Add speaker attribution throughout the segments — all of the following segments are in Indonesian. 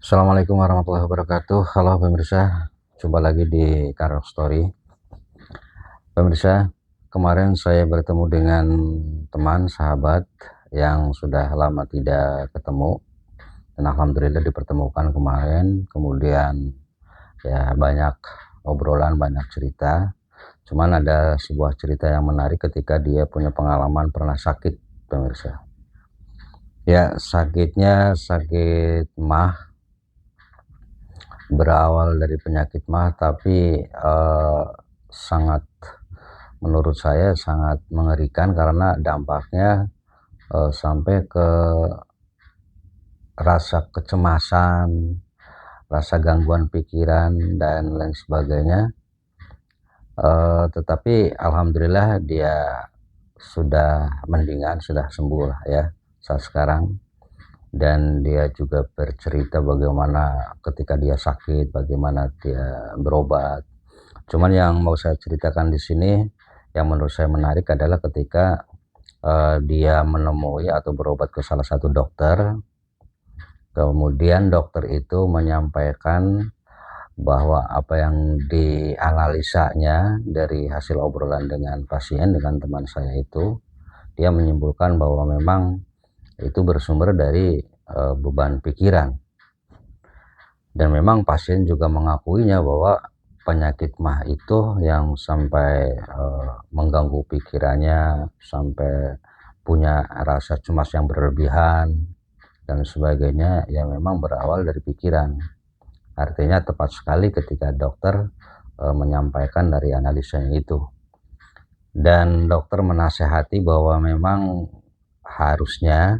Speaker 1: Assalamualaikum warahmatullahi wabarakatuh. Halo pemirsa, jumpa lagi di Karok Story. Pemirsa, kemarin saya bertemu dengan teman sahabat yang sudah lama tidak ketemu, dan alhamdulillah dipertemukan kemarin. Kemudian ya banyak obrolan, banyak cerita. Cuman ada sebuah cerita yang menarik ketika dia punya pengalaman pernah sakit, pemirsa. Ya, sakitnya sakit mah, berawal dari penyakit mah, tapi sangat, menurut saya sangat mengerikan karena dampaknya sampai ke rasa kecemasan, rasa gangguan pikiran dan lain sebagainya. Tetapi alhamdulillah dia sudah mendingan, sudah sembuh lah ya saat sekarang. Dan dia juga bercerita bagaimana ketika dia sakit, bagaimana dia berobat. Cuman yang mau saya ceritakan di sini, yang menurut saya menarik adalah ketika dia menemui atau berobat ke salah satu dokter. Kemudian dokter itu menyampaikan bahwa apa yang dianalisanya dari hasil obrolan dengan pasien, dengan teman saya itu, dia menyimpulkan bahwa memang itu bersumber dari beban pikiran. Dan memang pasien juga mengakuinya bahwa penyakit mah itu yang sampai mengganggu pikirannya, sampai punya rasa cemas yang berlebihan dan sebagainya, ya memang berawal dari pikiran. Artinya tepat sekali ketika dokter menyampaikan dari analisanya itu. Dan dokter menasehati bahwa memang harusnya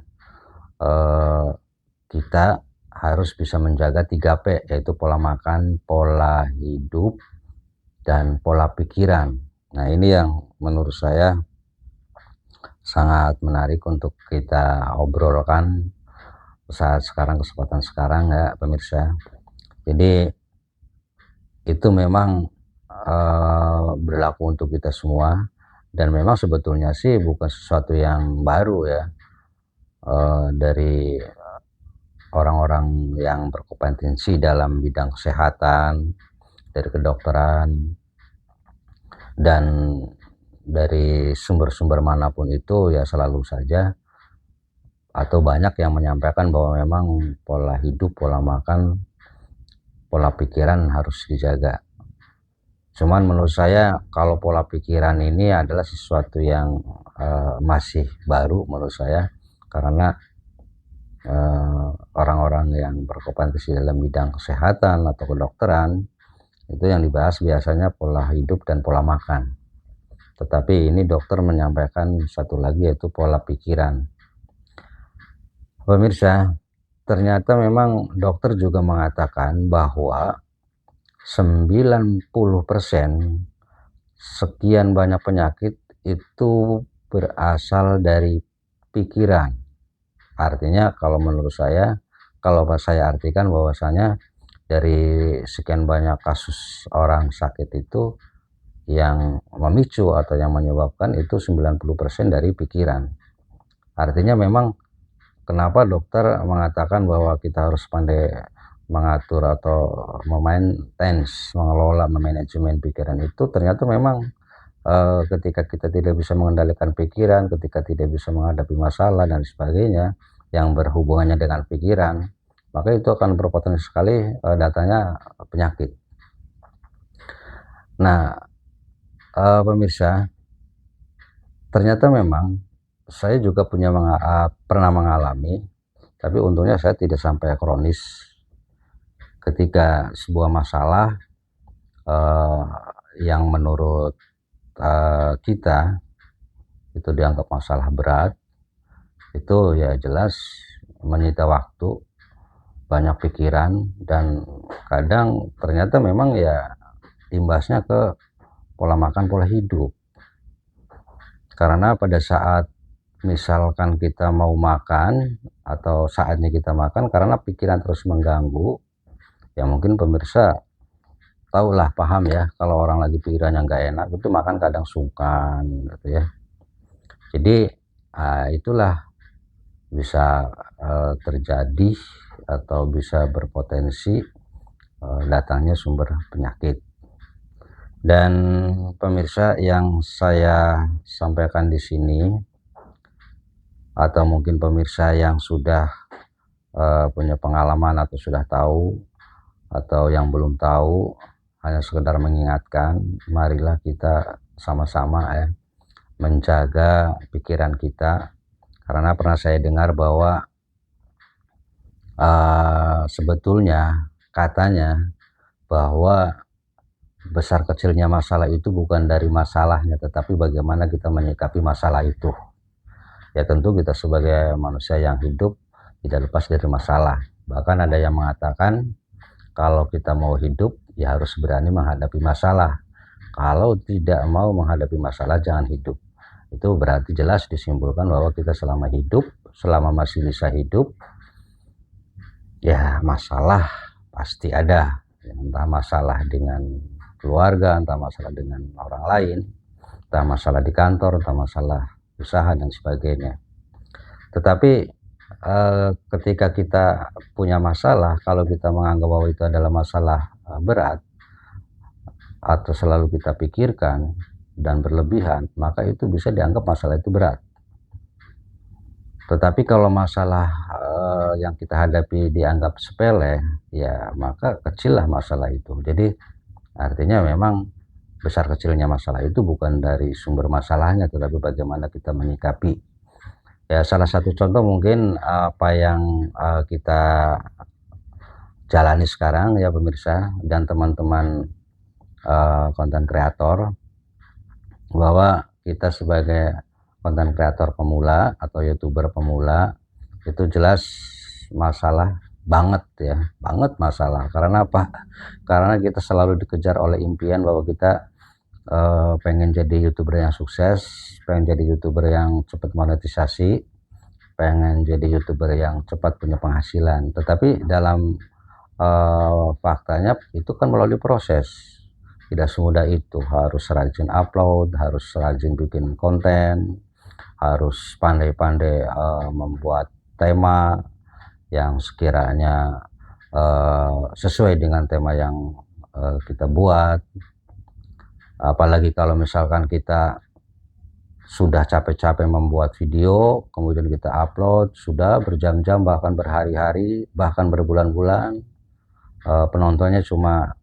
Speaker 1: kita harus bisa menjaga 3P, yaitu pola makan, pola hidup, dan pola pikiran. Nah, ini yang menurut saya sangat menarik untuk kita obrolkan saat sekarang, kesempatan sekarang ya pemirsa. Jadi itu memang berlaku untuk kita semua, dan memang sebetulnya sih bukan sesuatu yang baru ya, dari orang-orang yang berkompetensi dalam bidang kesehatan, dari kedokteran, dan dari sumber-sumber manapun itu ya selalu saja atau banyak yang menyampaikan bahwa memang pola hidup, pola makan, pola pikiran harus dijaga. Cuman menurut saya kalau pola pikiran ini adalah sesuatu yang masih baru menurut saya, karena orang-orang yang berkompetensi dalam bidang kesehatan atau kedokteran itu yang dibahas biasanya pola hidup dan pola makan. Tetapi ini dokter menyampaikan satu lagi, yaitu pola pikiran. Pemirsa, ternyata memang dokter juga mengatakan bahwa 90% sekian banyak penyakit itu berasal dari pikiran. Artinya kalau menurut saya, kalau saya artikan bahwasanya dari sekian banyak kasus orang sakit itu, yang memicu atau yang menyebabkan itu 90% dari pikiran. Artinya memang kenapa dokter mengatakan bahwa kita harus pandai mengatur atau mengelola, manajemen pikiran itu, ternyata memang ketika kita tidak bisa mengendalikan pikiran, ketika tidak bisa menghadapi masalah dan sebagainya yang berhubungannya dengan pikiran, maka itu akan berpotensi sekali datanya penyakit. Nah, pemirsa, ternyata memang saya juga pernah mengalami, tapi untungnya saya tidak sampai kronis. Ketika sebuah masalah uh, yang menurut kita itu dianggap masalah berat, itu ya jelas menyita waktu, banyak pikiran, dan kadang ternyata memang ya imbasnya ke pola makan, pola hidup. Karena pada saat misalkan kita mau makan atau saatnya kita makan, karena pikiran terus mengganggu, ya mungkin pemirsa tahulah, paham ya, kalau orang lagi pikirannya nggak enak itu makan kadang sungkan gitu ya. Jadi itulah bisa terjadi atau bisa berpotensi datangnya sumber penyakit. Dan pemirsa, yang saya sampaikan di sini, atau mungkin pemirsa yang sudah punya pengalaman atau sudah tahu, atau yang belum tahu, hanya sekedar mengingatkan, marilah kita sama-sama menjaga pikiran kita. Karena pernah saya dengar bahwa sebetulnya katanya bahwa besar kecilnya masalah itu bukan dari masalahnya, tetapi bagaimana kita menyikapi masalah itu. Ya tentu kita sebagai manusia yang hidup tidak lepas dari masalah. Bahkan ada yang mengatakan kalau kita mau hidup ya harus berani menghadapi masalah. Kalau tidak mau menghadapi masalah jangan hidup. Itu berarti jelas disimpulkan bahwa kita selama hidup, selama masih bisa hidup, ya masalah pasti ada. Entah masalah dengan keluarga, entah masalah dengan orang lain, entah masalah di kantor, entah masalah usaha dan sebagainya. Tetapi ketika kita punya masalah, kalau kita menganggap bahwa itu adalah masalah berat atau selalu kita pikirkan dan berlebihan, maka itu bisa dianggap masalah itu berat. Tetapi kalau masalah yang kita hadapi dianggap sepele, ya maka kecillah masalah itu. Jadi artinya memang besar kecilnya masalah itu bukan dari sumber masalahnya, tetapi bagaimana kita menyikapi. Ya salah satu contoh mungkin apa yang kita jalani sekarang ya pemirsa dan teman-teman konten kreator, bahwa kita sebagai konten kreator pemula atau youtuber pemula itu jelas masalah banget ya, banget masalah. Karena apa? Karena kita selalu dikejar oleh impian bahwa kita pengen jadi youtuber yang sukses, pengen jadi youtuber yang cepat monetisasi, pengen jadi youtuber yang cepat punya penghasilan. Tetapi dalam faktanya itu kan melalui proses, tidak semudah itu. Harus rajin upload, harus rajin bikin konten, harus pandai-pandai membuat tema yang sekiranya sesuai dengan tema yang kita buat. Apalagi kalau misalkan kita sudah capek-capek membuat video, kemudian kita upload, sudah berjam-jam, bahkan berhari-hari, bahkan berbulan-bulan, penontonnya cuma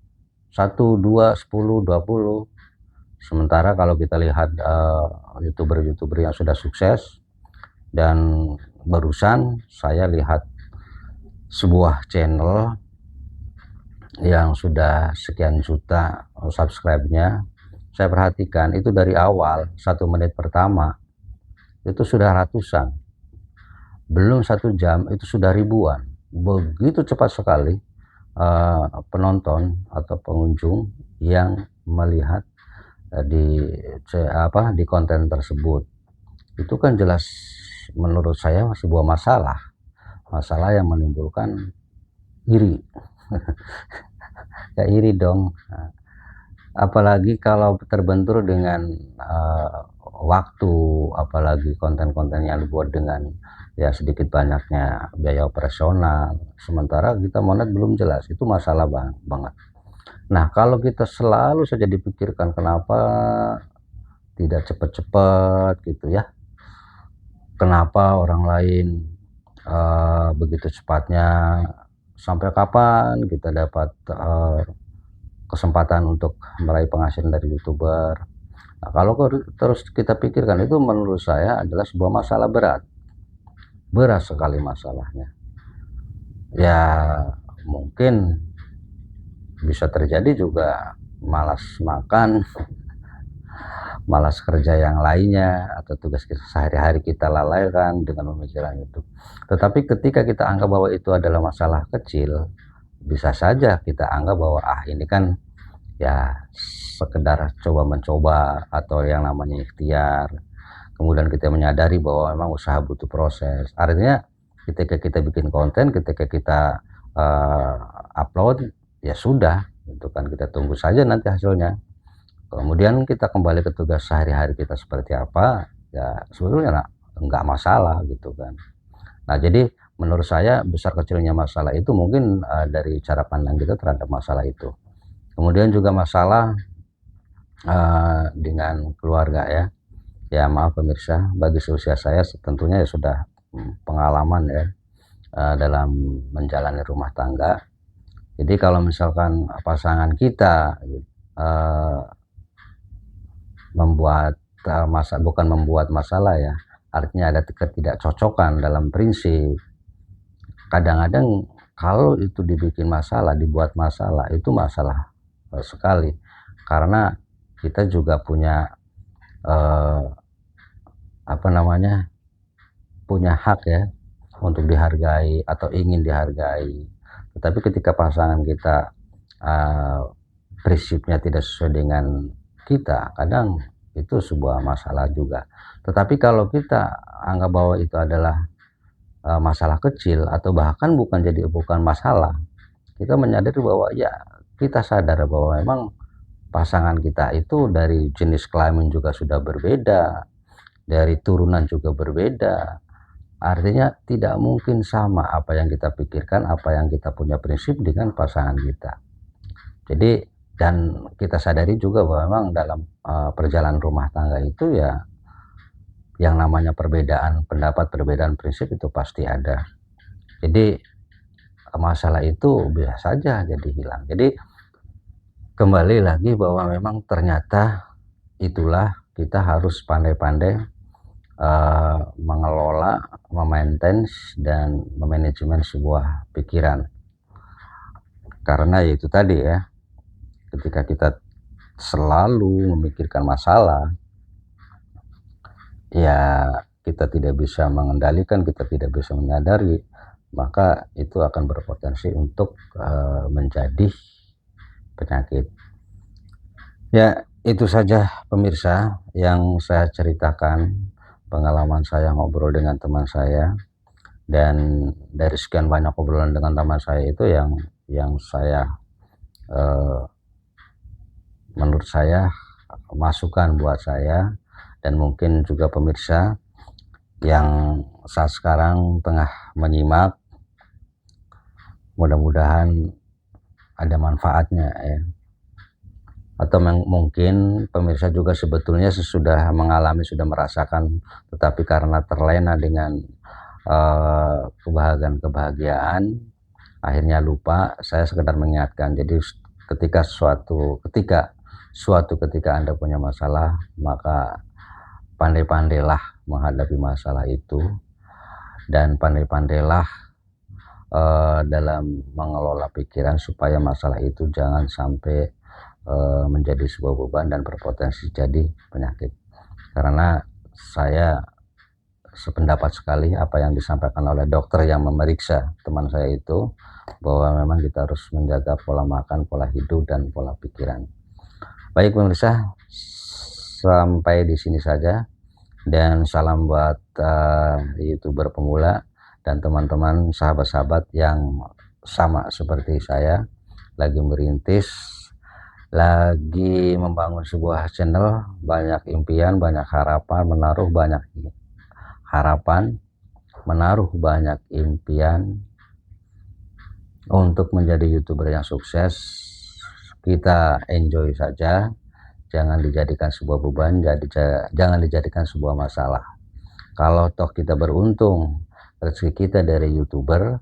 Speaker 1: 1, 2, 10, 20. Sementara kalau kita lihat youtuber-youtuber yang sudah sukses, dan barusan saya lihat sebuah channel yang sudah sekian juta subscribe-nya, saya perhatikan itu dari awal 1 menit pertama itu sudah ratusan, belum 1 jam itu sudah ribuan. Begitu cepat sekali penonton atau pengunjung yang melihat di konten tersebut. Itu kan jelas menurut saya sebuah masalah yang menimbulkan iri. Ya iri dong, apalagi kalau terbentur dengan waktu, apalagi konten-konten yang dibuat dengan ya sedikit banyaknya biaya operasional, sementara kita monet belum jelas. Itu masalah banget. Nah kalau kita selalu saja dipikirkan kenapa tidak cepat-cepat gitu ya, kenapa orang lain begitu cepatnya, sampai kapan kita dapat kesempatan untuk meraih penghasilan dari youtuber. Nah kalau terus kita pikirkan, itu menurut saya adalah sebuah masalah berat sekali masalahnya. Ya mungkin bisa terjadi juga malas makan, malas kerja yang lainnya, atau tugas sehari-hari kita lalaikan dengan memikirkan itu. Tetapi ketika kita anggap bahwa itu adalah masalah kecil, bisa saja kita anggap bahwa ini kan ya sekedar coba-mencoba atau yang namanya ikhtiar. Kemudian kita menyadari bahwa memang usaha butuh proses. Artinya ketika kita bikin konten, ketika kita upload, ya sudah, itu kan kita tunggu saja nanti hasilnya. Kemudian kita kembali ke tugas sehari-hari kita seperti apa, ya sebetulnya enggak masalah gitu kan. Nah jadi menurut saya besar kecilnya masalah itu mungkin dari cara pandang kita terhadap masalah itu. Kemudian juga masalah dengan keluarga ya. Ya maaf pemirsa, bagi seusia saya tentunya ya sudah pengalaman ya dalam menjalani rumah tangga. Jadi kalau misalkan pasangan kita membuat bukan membuat masalah ya, artinya ada ketidakcocokan dalam prinsip. Kadang-kadang kalau itu dibikin masalah, dibuat masalah, itu masalah sekali, karena kita juga punya punya hak ya untuk dihargai atau ingin dihargai. Tetapi ketika pasangan kita prinsipnya tidak sesuai dengan kita, kadang itu sebuah masalah juga. Tetapi kalau kita anggap bahwa itu adalah masalah kecil atau bahkan bukan masalah, kita menyadari bahwa ya kita sadar bahwa memang pasangan kita itu dari jenis kelamin juga sudah berbeda, dari turunan juga berbeda. Artinya tidak mungkin sama apa yang kita pikirkan, apa yang kita punya prinsip dengan pasangan kita. Jadi dan kita sadari juga bahwa memang dalam perjalanan rumah tangga itu ya yang namanya perbedaan pendapat, perbedaan prinsip itu pasti ada. Jadi masalah itu bisa saja jadi hilang. Jadi kembali lagi bahwa memang ternyata itulah kita harus pandai-pandai mengelola, memaintain dan memanajemen sebuah pikiran. Karena ya itu tadi ya, ketika kita selalu memikirkan masalah, ya kita tidak bisa mengendalikan, kita tidak bisa menyadari, maka itu akan berpotensi untuk menjadi penyakit. Ya itu saja pemirsa yang saya ceritakan, pengalaman saya ngobrol dengan teman saya, dan dari sekian banyak obrolan dengan teman saya itu yang saya menurut saya masukan buat saya dan mungkin juga pemirsa yang saat sekarang tengah menyimak, mudah-mudahan ada manfaatnya ya. Atau mungkin pemirsa juga sebetulnya sudah mengalami, sudah merasakan, tetapi karena terlena dengan kebahagiaan akhirnya lupa. Saya sekedar mengingatkan, jadi ketika Anda punya masalah, maka pandai-pandailah menghadapi masalah itu, dan pandai-pandailah dalam mengelola pikiran supaya masalah itu jangan sampai menjadi sebuah beban dan berpotensi jadi penyakit. Karena saya sependapat sekali apa yang disampaikan oleh dokter yang memeriksa teman saya itu, bahwa memang kita harus menjaga pola makan, pola hidup, dan pola pikiran. Baik pemirsa, sampai di sini saja, dan salam buat YouTuber pemula dan teman-teman sahabat-sahabat yang sama seperti saya, lagi merintis, lagi membangun sebuah channel, banyak impian, banyak harapan, menaruh banyak impian untuk menjadi YouTuber yang sukses. Kita enjoy saja, jangan dijadikan sebuah beban, jangan dijadikan sebuah masalah. Kalau toh kita beruntung rezeki kita dari YouTuber,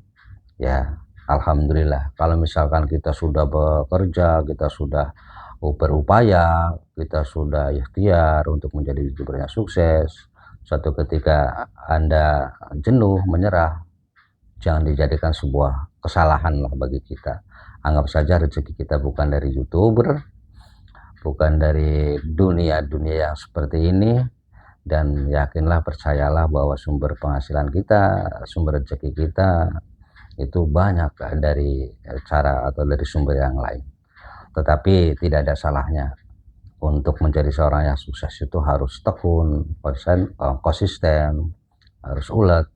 Speaker 1: ya alhamdulillah. Kalau misalkan kita sudah bekerja, kita sudah berupaya, kita sudah ikhtiar untuk menjadi YouTuber yang sukses, suatu ketika Anda jenuh, menyerah, jangan dijadikan sebuah kesalahan lah bagi kita. Anggap saja rezeki kita bukan dari YouTuber, bukan dari dunia yang seperti ini, dan yakinlah, percayalah bahwa sumber penghasilan kita, sumber rezeki kita itu banyak dari cara atau dari sumber yang lain. Tetapi tidak ada salahnya untuk menjadi seorang yang sukses itu harus tekun, konsisten, harus ulet,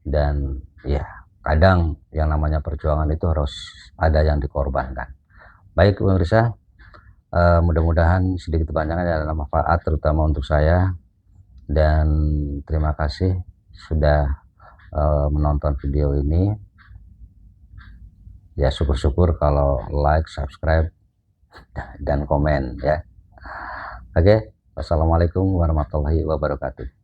Speaker 1: dan ya kadang yang namanya perjuangan itu harus ada yang dikorbankan. Baik pemirsa, mudah-mudahan sedikit banyaknya adalah manfaat terutama untuk saya, dan terima kasih sudah menonton video ini. Ya syukur-syukur kalau like, subscribe, dan komen ya. Oke, wassalamualaikum warahmatullahi wabarakatuh.